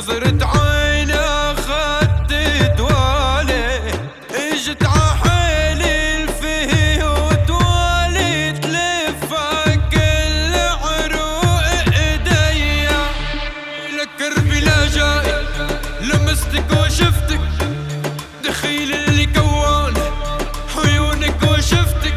نظرة عيني اخدت دوالي، اجت عحيلي الفيه وتوالي تلف كل عروق ايديا. لك كربي لا جاي لمستك وشفتك، دخيل اللي كوان عيونك وشفتك،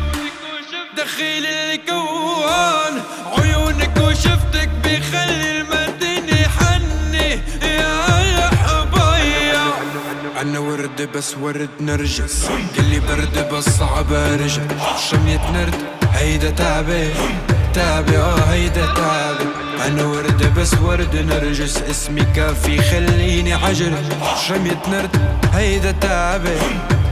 دخيل اللي كوان عيونك وشفتك، بيخلي المدينة حني يا حبايا. أنا ورد بس ورد نرجس، قلي برد بس صعب ارجع، شمية نرد هيدا تعبي تعبي هيدا تعبي. أنا ورد بس ورد نرجس، اسمي كافي خليني عجل، شمية نرد هيدا تعبي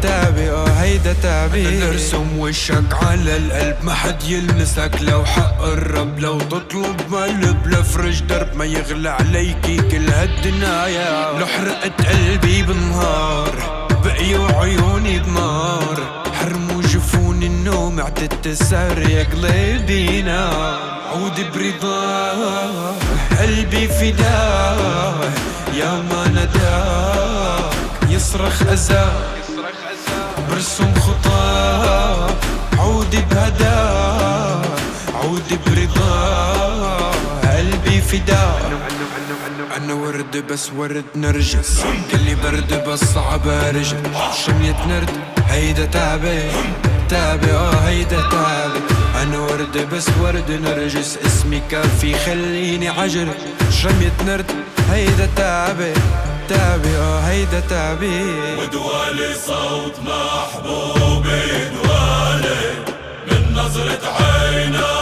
تعبي هيدا تعبي. ارسم وشك على القلب ما حد يلمسك، لو حق الرب لو تطلب مقلب، لفرج درب ما يغلى عليكي كل هالدنايا. لو حرقت قلبي بالنهار بقيوا عيوني بنار، حرموا جفوني النوم اعتدت السهر يا قلبي نار. عودي برضاه قلبي فداه، يا ما نداه يصرخ أذاه، برسم خطاه عودي بهداه، عودي برضاه قلبي فداه. أنا ورد بس ورد نرجس، قلي برد بس صعب ارجع، شمية نرد هيدا تعبي تعبي هيدا تعبي. أنا ورد بس ورد نرجس، اسمي كافي خليني عجل، شمية نرد هيدا تعبي تعبي هيدا تعبي. ودوالي صوت محبوبي دوالي من نظرة عينه